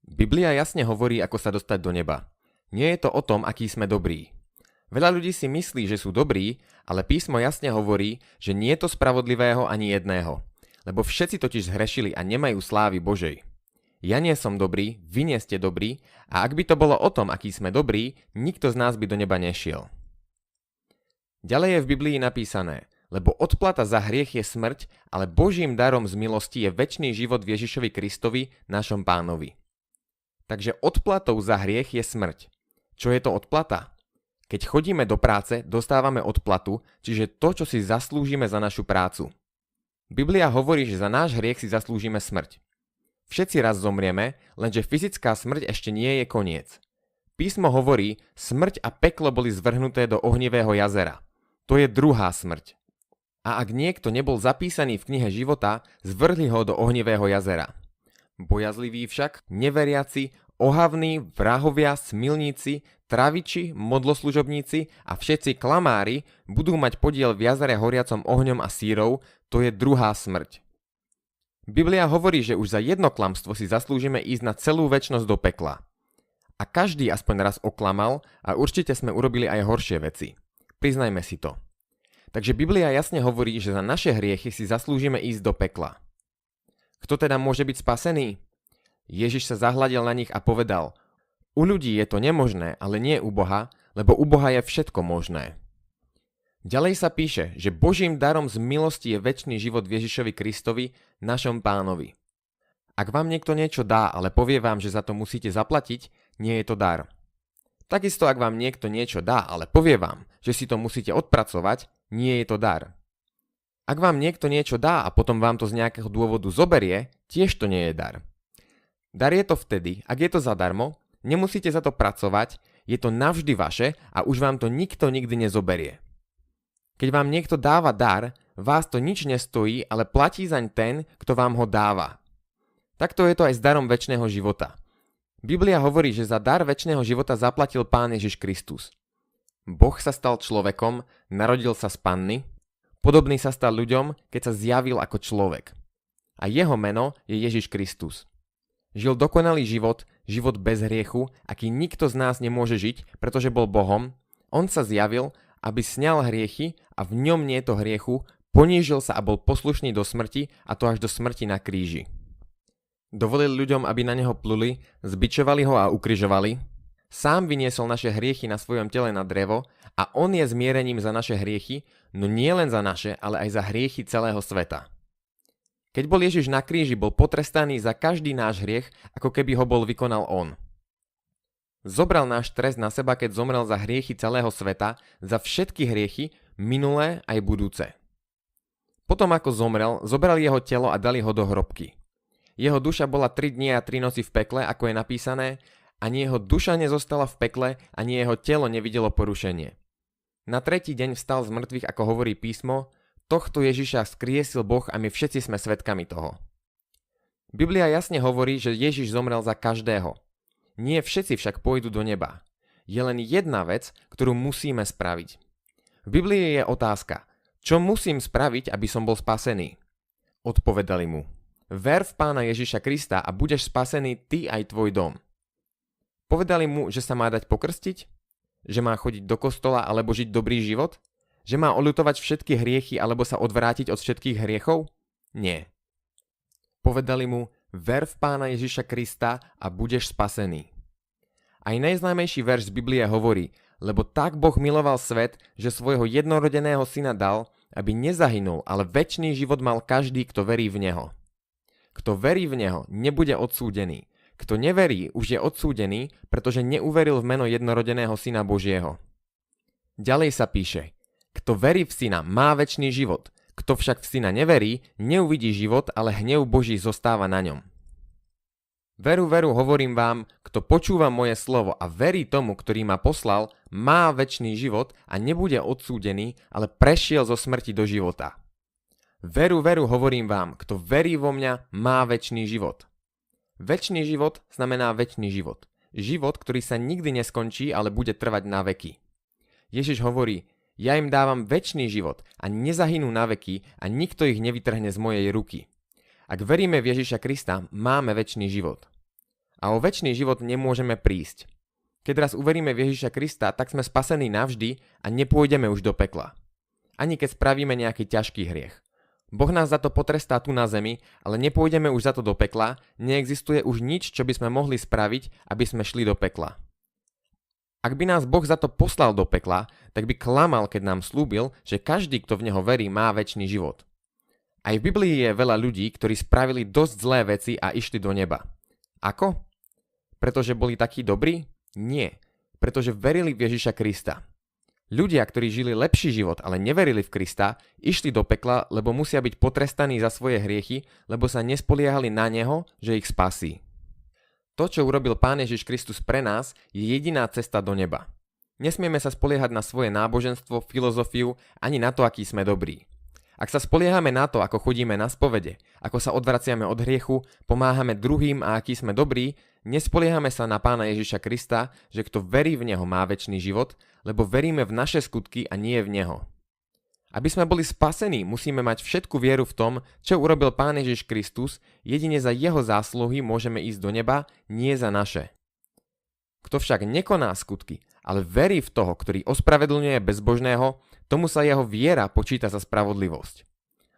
Biblia jasne hovorí, ako sa dostať do neba. Nie je to o tom, aký sme dobrí. Veľa ľudí si myslí, že sú dobrí, ale písmo jasne hovorí, že nie je to spravodlivého ani jedného. Lebo všetci totiž zhrešili a nemajú slávy Božej. Ja nie som dobrý, vy nie ste dobrí, a ak by to bolo o tom, aký sme dobrí, nikto z nás by do neba nešiel. Ďalej je v Biblii napísané: lebo odplata za hriech je smrť, ale Božím darom z milosti je večný život v Ježišovi Kristovi, našom Pánovi. Takže odplatou za hriech je smrť. Čo je to odplata? Keď chodíme do práce, dostávame odplatu, čiže to, čo si zaslúžime za našu prácu. Biblia hovorí, že za náš hriech si zaslúžime smrť. Všetci raz zomrieme, lenže fyzická smrť ešte nie je koniec. Písmo hovorí, smrť a peklo boli zvrhnuté do ohnivého jazera. To je druhá smrť. A ak niekto nebol zapísaný v knihe života, zvrhli ho do ohnivého jazera. Bojazliví však, neveriaci, ohavní, vrahovia, smilníci, traviči, modloslužobníci a všetci klamári budú mať podiel v jazere horiacom ohňom a sírov, to je druhá smrť. Biblia hovorí, že už za jedno klamstvo si zaslúžime ísť na celú večnosť do pekla. A každý aspoň raz oklamal a určite sme urobili aj horšie veci. Priznajme si to. Takže Biblia jasne hovorí, že za naše hriechy si zaslúžime ísť do pekla. Kto teda môže byť spasený? Ježiš sa zahľadil na nich a povedal: u ľudí je to nemožné, ale nie u Boha, lebo u Boha je všetko možné. Ďalej sa píše, že Božím darom z milosti je večný život v Ježišovi Kristovi, našom Pánovi. Ak vám niekto niečo dá, ale povie vám, že za to musíte zaplatiť, nie je to dar. Takisto ak vám niekto niečo dá, ale povie vám, že si to musíte odpracovať, nie je to dar. Ak vám niekto niečo dá a potom vám to z nejakého dôvodu zoberie, tiež to nie je dar. Dar je to vtedy, ak je to zadarmo, nemusíte za to pracovať, je to navždy vaše a už vám to nikto nikdy nezoberie. Keď vám niekto dáva dar, vás to nič nestojí, ale platí zaň ten, kto vám ho dáva. Takto je to aj s darom večného života. Biblia hovorí, že za dar večného života zaplatil Pán Ježiš Kristus. Boh sa stal človekom, narodil sa z panny, podobný sa stal ľuďom, keď sa zjavil ako človek. A jeho meno je Ježiš Kristus. Žil dokonalý život, život bez hriechu, aký nikto z nás nemôže žiť, pretože bol Bohom. On sa zjavil, aby sňal hriechy a v ňom nie je to hriechu, ponížil sa a bol poslušný do smrti, a to až do smrti na kríži. Dovolil ľuďom, aby na neho pluli, zbičovali ho a ukrižovali. Sám vyniesol naše hriechy na svojom tele na drevo a on je zmierením za naše hriechy, no nie len za naše, ale aj za hriechy celého sveta. Keď bol Ježiš na kríži, bol potrestaný za každý náš hriech, ako keby ho bol vykonal on. Zobral náš trest na seba, keď zomrel za hriechy celého sveta, za všetky hriechy, minulé aj budúce. Potom ako zomrel, zobrali jeho telo a dali ho do hrobky. Jeho duša bola 3 dni a 3 noci v pekle, ako je napísané, ani jeho duša nezostala v pekle, ani jeho telo nevidelo porušenie. Na 3. deň vstal z mŕtvych, ako hovorí písmo, tohto Ježiša vzkriesil Boh a my všetci sme svedkami toho. Biblia jasne hovorí, že Ježiš zomrel za každého. Nie všetci však pôjdu do neba. Je len jedna vec, ktorú musíme spraviť. V Biblii je otázka: čo musím spraviť, aby som bol spasený? Odpovedali mu: ver v Pána Ježiša Krista a budeš spasený ty aj tvoj dom. Povedali mu, že sa má dať pokrstiť? Že má chodiť do kostola alebo žiť dobrý život? Že má oľutovať všetky hriechy alebo sa odvrátiť od všetkých hriechov? Nie. Povedali mu: ver v Pána Ježiša Krista a budeš spasený. Aj najznámejší verš z Biblie hovorí: lebo tak Boh miloval svet, že svojho jednorodeného syna dal, aby nezahynul, ale večný život mal každý, kto verí v neho. Kto verí v neho, nebude odsúdený. Kto neverí, už je odsúdený, pretože neuveril v meno jednorodeného syna Božieho. Ďalej sa píše: kto verí v syna, má večný život. Kto však v syna neverí, neuvidí život, ale hnev Boží zostáva na ňom. Veru, veru, hovorím vám, kto počúva moje slovo a verí tomu, ktorý ma poslal, má večný život a nebude odsúdený, ale prešiel zo smrti do života. Veru, veru, hovorím vám, kto verí vo mňa, má večný život. Večný život znamená večný život. Život, ktorý sa nikdy neskončí, ale bude trvať na veky. Ježiš hovorí: ja im dávam večný život a nezahynú na veky a nikto ich nevytrhne z mojej ruky. Ak veríme v Ježiša Krista, máme večný život. A o večný život nemôžeme prísť. Keď raz uveríme v Ježiša Krista, tak sme spasení navždy a nepôjdeme už do pekla. Ani keď spravíme nejaký ťažký hriech. Boh nás za to potrestá tu na zemi, ale nepôjdeme už za to do pekla, neexistuje už nič, čo by sme mohli spraviť, aby sme šli do pekla. Ak by nás Boh za to poslal do pekla, tak by klamal, keď nám slúbil, že každý, kto v Neho verí, má večný život. Aj v Biblii je veľa ľudí, ktorí spravili dosť zlé veci a išli do neba. Ako? Pretože boli takí dobrí? Nie. Pretože verili v Ježiša Krista. Ľudia, ktorí žili lepší život, ale neverili v Krista, išli do pekla, lebo musia byť potrestaní za svoje hriechy, lebo sa nespoliehali na Neho, že ich spasí. To, čo urobil Pán Ježiš Kristus pre nás, je jediná cesta do neba. Nesmieme sa spoliehať na svoje náboženstvo, filozofiu, ani na to, aký sme dobrí. Ak sa spoliehame na to, ako chodíme na spovede, ako sa odvraciame od hriechu, pomáhame druhým a aký sme dobrí, nespoliehame sa na Pána Ježiša Krista, že kto verí v Neho má večný život, lebo veríme v naše skutky a nie v Neho. Aby sme boli spasení, musíme mať všetku vieru v tom, čo urobil Pán Ježiš Kristus, jedine za Jeho zásluhy môžeme ísť do neba, nie za naše. Kto však nekoná skutky, ale verí v toho, ktorý ospravedlňuje bezbožného, tomu sa jeho viera počíta za spravodlivosť.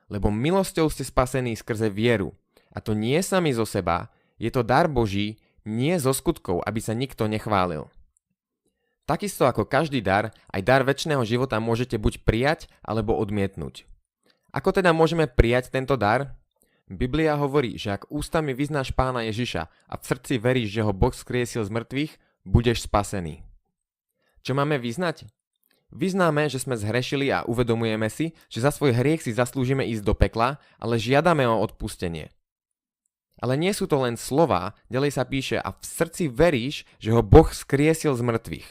Lebo milosťou ste spasení skrze vieru, a to nie sami zo seba, je to dar Boží, nie zo skutkov, aby sa nikto nechválil. Takisto ako každý dar, aj dar večného života môžete buď prijať, alebo odmietnúť. Ako teda môžeme prijať tento dar? Biblia hovorí, že ak ústami vyznáš Pána Ježiša a v srdci veríš, že ho Boh skriesil z mŕtvych, budeš spasený. Čo máme vyznať? Vyznáme, že sme zhrešili a uvedomujeme si, že za svoj hriech si zaslúžime ísť do pekla, ale žiadame o odpustenie. Ale nie sú to len slová, ďalej sa píše a v srdci veríš, že ho Boh skriesil z mŕtvych.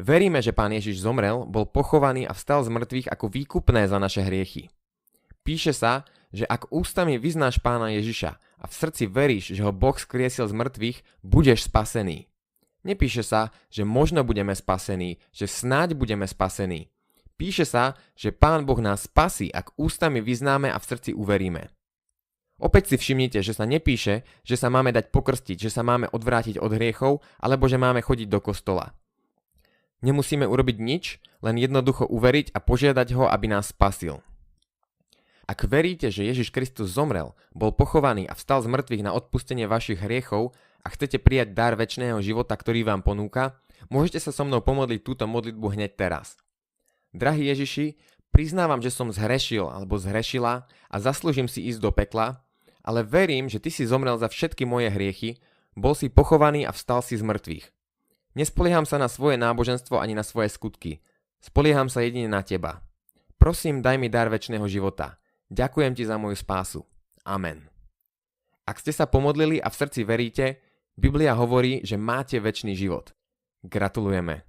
Veríme, že Pán Ježiš zomrel, bol pochovaný a vstal z mŕtvych ako výkupné za naše hriechy. Píše sa, že ak ústami vyznáš Pána Ježiša a v srdci veríš, že ho Boh skriesil z mŕtvych, budeš spasený. Nepíše sa, že možno budeme spasení, že snáď budeme spasení. Píše sa, že Pán Boh nás spasí, ak ústami vyznáme a v srdci uveríme. Opäť si všimnite, že sa nepíše, že sa máme dať pokrstiť, že sa máme odvrátiť od hriechov, alebo že máme chodiť do kostola. Nemusíme urobiť nič, len jednoducho uveriť a požiadať ho, aby nás spasil. Ak veríte, že Ježiš Kristus zomrel, bol pochovaný a vstal z mŕtvych na odpustenie vašich hriechov a chcete prijať dar večného života, ktorý vám ponúka, môžete sa so mnou pomodliť túto modlitbu hneď teraz. Drahý Ježiši, priznávam, že som zhrešil alebo zhrešila a zaslúžim si ísť do pekla, ale verím, že Ty si zomrel za všetky moje hriechy, bol si pochovaný a vstal si z mŕtvych. Nespolieham sa na svoje náboženstvo ani na svoje skutky. Spolieham sa jedine na Teba. Prosím, daj mi dar večného života. Ďakujem Ti za moju spásu. Amen. Ak ste sa pomodlili a v srdci veríte, Biblia hovorí, že máte večný život. Gratulujeme.